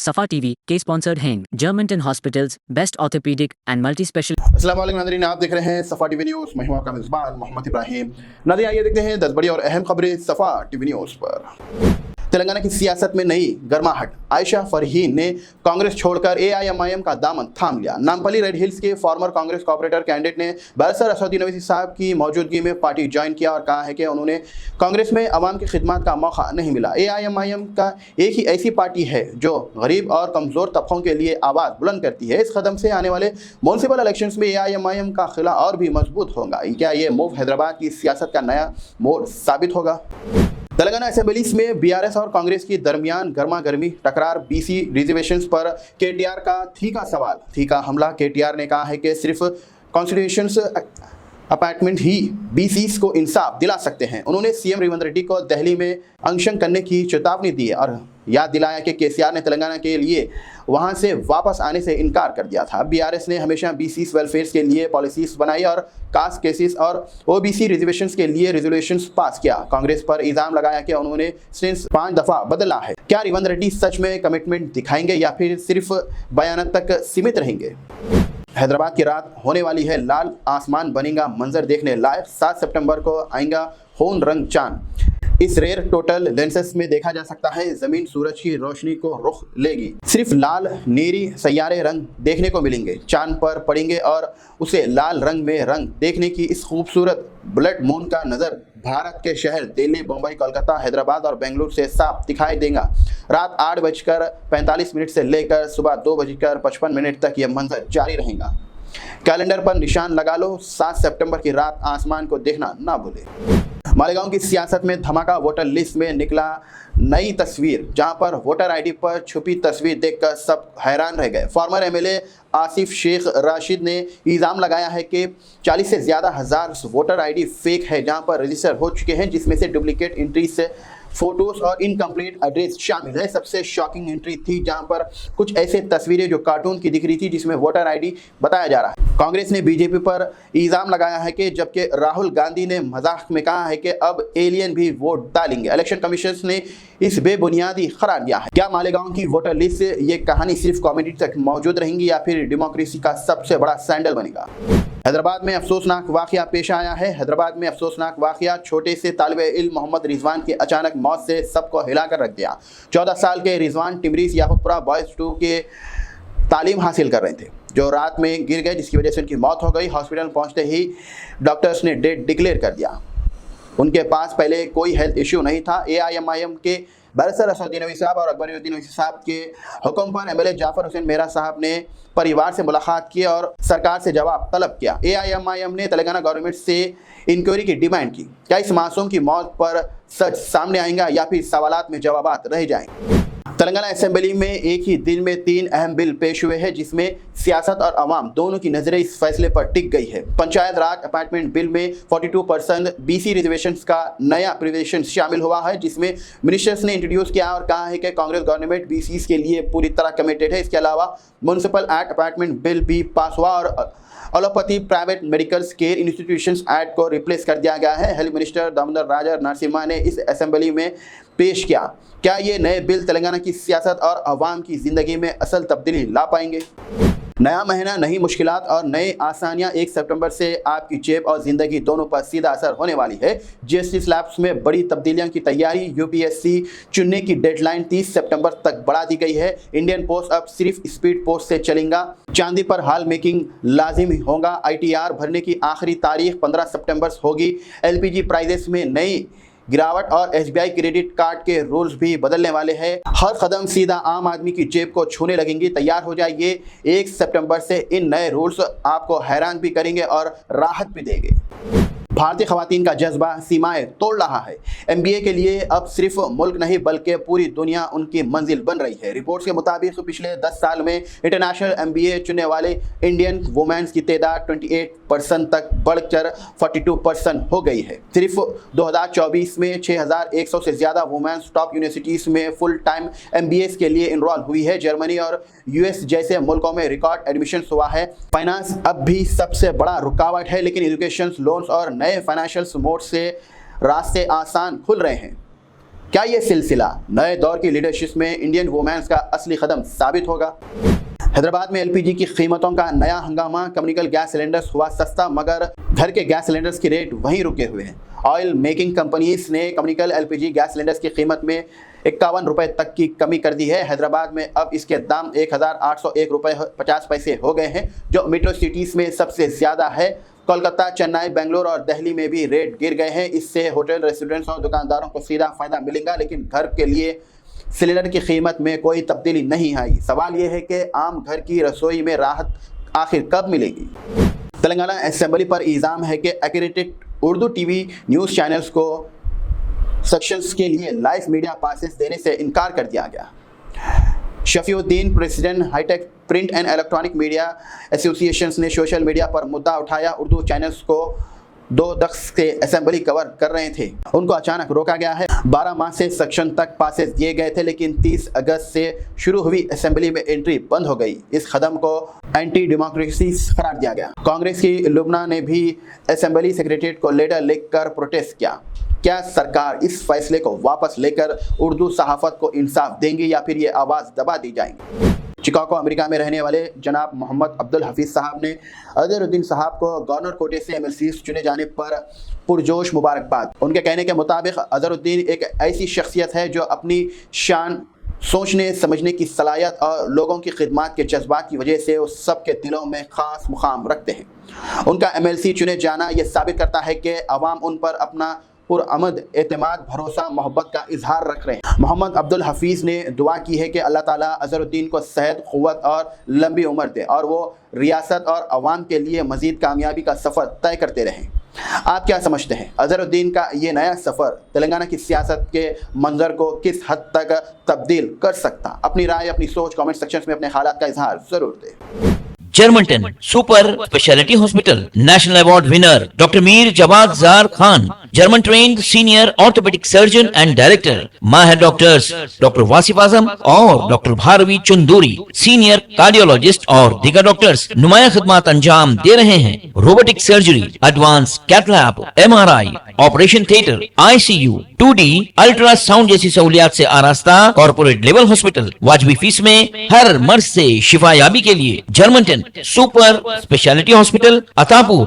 सफा टीवी के स्पॉन्सर्ड हैं Germanton hospitals, best orthopaedic and multi special. अस्सलाम वालेकुम नाज़रीन, आप देख रहे हैं सफा टीवी न्यूज़। मैं हूं आपका मेज़बान मोहम्मद इब्राहिम। नाज़रीन, आइए देखते हैं 10 बड़ी और अहम खबरें सफा टीवी न्यूज़ पर। तेलंगाना की सियासत में नई गर्माहट। आयशा फरहीन ने कांग्रेस छोड़कर एआईएमआईएम का दामन थाम लिया। नामपल्ली रेड हिल्स के फॉर्मर कांग्रेस कॉर्पोरेटर कैंडिडेट ने बैरिस्टर असदुद्दीन ओवैसी साहब की मौजूदगी में पार्टी ज्वाइन किया और कहा है कि उन्होंने कांग्रेस में अवाम की खिदमत का मौका नहीं मिला। एआईएमआईएम का एक ही ऐसी पार्टी है जो गरीब और कमज़ोर तबकों के लिए आवाज़ बुलंद करती है। इस कदम से आने वाले म्यूनसिपल इलेक्शंस में एआईएमआईएम का खिला और भी मजबूत होगा। क्या ये मूव हैदराबाद की सियासत का नया मोड़ साबित होगा? तेलंगाना असेंबलीज में बीआरएस और कांग्रेस के दरमियान गर्मा गर्मी टकरार। बीसी रिजर्वेशंस पर केटीआर का तीखा सवाल, तीखा हमला। केटीआर ने कहा है कि सिर्फ कॉन्स्टिट्यूशंस अपार्टमेंट ही बीसीस को इंसाफ दिला सकते हैं। उन्होंने सीएम रेवंत रेड्डी को दिल्ली में अनशन करने की चेतावनी दी और याद दिलाया कि केसीआर ने तेलंगाना के लिए वहां से वापस आने से इनकार कर दिया था। बीआरएस ने हमेशा बीसीस वेलफेयर के लिए पॉलिसीज बनाई और कास्ट केसेस और ओबीसी रिजर्वेशंस के लिए रेजोल्यूशंस पास किया। कांग्रेस पर इल्जाम लगाया कि उन्होंने सिर्फ 5 दफा बदला है। क्या रेवंत रेड्डी सच में कमिटमेंट दिखाएंगे या फिर सिर्फ बयान तक सीमित रहेंगे? हैदराबाद की रात होने वाली है लाल, आसमान बनेगा मंजर देखने लायक। 7 सितंबर को आएगा खून रंग चांद। इस रेयर टोटल लेंसेस में देखा जा सकता है जमीन सूरज की रोशनी को रुख लेगी। सिर्फ लाल नीरी सैयारे रंग देखने को मिलेंगे, चांद पर पड़ेंगे और उसे लाल रंग में रंग देखने की इस खूबसूरत ब्लड मून का नज़र भारत के शहर दिल्ली, मुंबई, कोलकाता, हैदराबाद और बेंगलुरु से साफ दिखाई देगा। रात 8:45 से लेकर सुबह 2:55 तक यह मंजर जारी रहेगा। कैलेंडर पर निशान लगा लो, 7 सितंबर की रात आसमान को देखना ना भूले। मालेगांव की सियासत में धमाका। वोटर लिस्ट में निकला नई तस्वीर, जहां पर वोटर आईडी पर छुपी तस्वीर देखकर सब हैरान रह गए। फॉर्मर एमएलए आसिफ शेख राशिद ने इल्ज़ाम लगाया है कि 40 से ज़्यादा हजार वोटर आईडी फेक है, जहां पर रजिस्टर हो चुके हैं, जिसमें से डुप्लीकेट एंट्री से फोटोज और इनकम्प्लीट एड्रेस शामिल है। सबसे शॉकिंग एंट्री थी जहां पर कुछ ऐसे तस्वीरें जो कार्टून की दिख रही थी, जिसमें वोटर आईडी बताया जा रहा है। कांग्रेस ने बीजेपी पर इल्जाम लगाया है कि जबकि राहुल गांधी ने मजाक में कहा है कि अब एलियन भी वोट डालेंगे। इलेक्शन कमीशन ने इस बेबुनियादी करार दिया है। क्या मालेगांव की वोटर लिस्ट से ये कहानी सिर्फ कॉमेडी तक मौजूद रहेंगी या फिर डेमोक्रेसी का सबसे बड़ा सैंडल बनेगा? हैदराबाद में अफसोसनाक वाकया पेश आया है। हैदराबाद में अफसोसनाक वाकया। छोटे से तालिबे इल्म मोहम्मद रिजवान की अचानक मौत से सबको हिलाकर रख दिया। 14 साल के रिजवान टिमरीज याकूबपुरा बॉयज 2 के तालीम हासिल कर रहे थे, जो रात में गिर गए, जिसकी वजह से उनकी मौत हो गई। हॉस्पिटल पहुंचते ही डॉक्टर्स ने डेथ डिक्लेयर कर दिया। उनके पास पहले कोई हेल्थ इश्यू नहीं था। एआईएमआईएम के बैरिस्टर असदुद्दीन ओवैसी साहब और अकबरुद्दीन ओवैसी साहब के हुक्म पर एमएलए जाफर हुसैन मेहरा साहब ने परिवार से मुलाकात की और सरकार से जवाब तलब किया। एआईएमआईएम ने तेलंगाना गवर्नमेंट से इंक्वायरी की डिमांड की। क्या इस मासूम की मौत पर सच सामने आएगा या फिर सवालात में जवाबात रह जाएंगे? तेलंगाना असेंबली में एक ही दिन में 3 अहम बिल पेश हुए हैं, जिसमें सियासत और अवाम दोनों की नजरें इस फैसले पर टिक गई है। पंचायत राज अपार्टमेंट बिल में 42% बीसी रिजर्वेशंस का नया प्रोविजन शामिल हुआ है, जिसमें मिनिस्टर्स ने इंट्रोड्यूस किया और कहा है कि कांग्रेस गवर्नमेंट बीसीस के लिए पूरी तरह कमिटेड है। इसके अलावा म्यूनसिपल एक्ट अपार्टमेंट बिल भी पास हुआ और allopathy private medical care institutions act को रिप्लेस कर दिया गया है। हेल्थ मिनिस्टर दामोदर राजा नरसिम्हा ने इस असेंबली में पेश किया। क्या ये नए बिल तेलंगाना की सियासत और अवाम की जिंदगी में असल तब्दीली ला पाएंगे? नया महीना, नई मुश्किलात और नए आसानियां। 1 सितंबर से आपकी जेब और जिंदगी दोनों पर सीधा असर होने वाली है। जीएसटी स्लैब्स में बड़ी तब्दीलियों की तैयारी। यूपीएससी चुनने की डेडलाइन 30 सितंबर तक बढ़ा दी गई है। इंडियन पोस्ट अब सिर्फ स्पीड पोस्ट से चलेगा। चांदी पर हाल मेकिंग लाजिमी होगा। आईटीआर भरने की आखिरी तारीख 15 सितंबर होगी। एलपीजी प्राइजेस में नई गिरावट और एसबीआई क्रेडिट कार्ड के रूल्स भी बदलने वाले हैं। हर कदम सीधा आम आदमी की जेब को छूने लगेंगी। तैयार हो जाइए, 1 सितंबर से इन नए रूल्स आपको हैरान भी करेंगे और राहत भी देंगे। भारतीय खवातीन का जज्बा सीमाएं तोड़ रहा है। एमबीए के लिए अब सिर्फ मुल्क नहीं बल्कि पूरी दुनिया उनकी मंजिल बन रही है। रिपोर्ट्स के मुताबिक पिछले 10 साल में इंटरनेशनल एमबीए चुनने वाले इंडियन वुमेन्स की तादाद 28% तक बढ़कर 42% हो गई है। सिर्फ 2024 में 6100 से ज़्यादा वुमेन्स टॉप यूनिवर्सिटीज़ में फुल टाइम एमबीए के लिए इनरोल हुई है। जर्मनी और यूएस जैसे मुल्कों में रिकॉर्ड एडमिशन हुआ है। फाइनेंस अब भी सबसे बड़ा रुकावट है, लेकिन एजुकेशन लोन्स और नए फाइनेंशियल मोड से रास्ते आसान खुल रहे हैं। क्या ये सिलसिला नए दौर की लीडरशिप में इंडियन वुमेन्स का असली कदम साबित होगा? हैदराबाद में एलपीजी की कीमतों का नया हंगामा। कम्युनिकल गैस सिलेंडर्स हुआ सस्ता, मगर घर के गैस सिलेंडर्स की रेट वहीं रुके हुए हैं। ऑयल मेकिंग कंपनीज ने कम्युनिकल एलपीजी गैस सिलेंडर्स की कीमत में 51 रुपए तक की कमी कर दी है। हैदराबाद में अब इसके दाम 1801 रुपए 50 पैसे हो गए हैं, जो मेट्रो सिटीज़ में सबसे ज़्यादा है। कोलकाता, चेन्नई, बेंगलुरु और दिल्ली में भी रेट गिर गए हैं। इससे होटल, रेस्टोरेंट्स और दुकानदारों को सीधा फायदा मिलेगा, लेकिन घर के लिए सिलेंडर की कीमत में कोई तब्दीली नहीं आई। सवाल यह है कि आम घर की रसोई में राहत आखिर कब मिलेगी? तेलंगाना असेंबली पर इल्ज़ाम है कि accredited Urdu TV news channels को सेक्शंस के लिए लाइव मीडिया पासेस देने से इनकार कर दिया गया। Shafiuddin, president hitech print and electronic media associations ने सोशल मीडिया पर मुद्दा उठाया। उर्दू चैनल्स को 2 दख्स से असेंबली कवर कर रहे थे, उनको अचानक रोका गया है। 12 माह से सेक्शन तक पासेस दिए गए थे, लेकिन 30 अगस्त से शुरू हुई असेंबली में एंट्री बंद हो गई। इस कदम को एंटी डेमोक्रेसी करार दिया गया। कांग्रेस की लुबना ने भी असेंबली सेक्रेटरीट को लेटर लिखकर प्रोटेस्ट किया। क्या सरकार इस फैसले को वापस लेकर उर्दू सहाफत को इंसाफ देंगी या फिर ये आवाज़ दबा दी जाएंगी? शिकागो, अमेरिका में रहने वाले जनाब मोहम्मद अब्दुल हफीज़ साहब ने अजहरुद्दीन साहब को गवर्नर कोटे से एमएलसी चुने जाने पर पुरजोश मुबारकबाद। उनके कहने के मुताबिक अजहरुद्दीन एक ऐसी शख्सियत है जो अपनी शान, सोचने समझने की सलाहियत और लोगों की खिदमत के जज्बात की वजह से वो सबके दिलों में ख़ास मुकाम रखते हैं। उनका एमएलसी चुने जाना ये साबित करता है कि अवाम उन पर अपना पुरअमद एतमाद, भरोसा, मोहब्बत का इजहार रख रहे हैं। मोहम्मद अब्दुल हफीज़ ने दुआ की है कि अल्लाह ताला अजहरुद्दीन को सेहत, क़ुव्वत और लंबी उम्र दे और वो रियासत और अवाम के लिए मज़ीद कामयाबी का सफ़र तय करते रहें। आप क्या समझते हैं, अजहरुद्दीन का ये नया सफ़र तेलंगाना की सियासत के मंजर को किस हद तक तब्दील कर सकता? अपनी राय, अपनी सोच कमेंट सेक्शन में अपने ख्यालात का इजहार ज़रूर दें। Germanten super speciality hospital, national award winner doctor Mir Jawad Zar Khan, German trained senior orthopaedic surgeon and director, माहिर डॉक्टर्स डॉक्टर वासिफ आजम और doctor Bharavi Chanduri, senior cardiologist और दीगर डॉक्टर्स नुमाया खिदमत अंजाम दे रहे हैं। Robotic surgery, advance cath lab, MRI, operation theatre, ICU, 2D ultrasound जैसी सहूलियात से आरास्ता कॉर्पोरेट लेवल हॉस्पिटल। वाजबी फीस में हर मर्ज से शिफायाबी के लिए Germanton super speciality hospital, Attapur.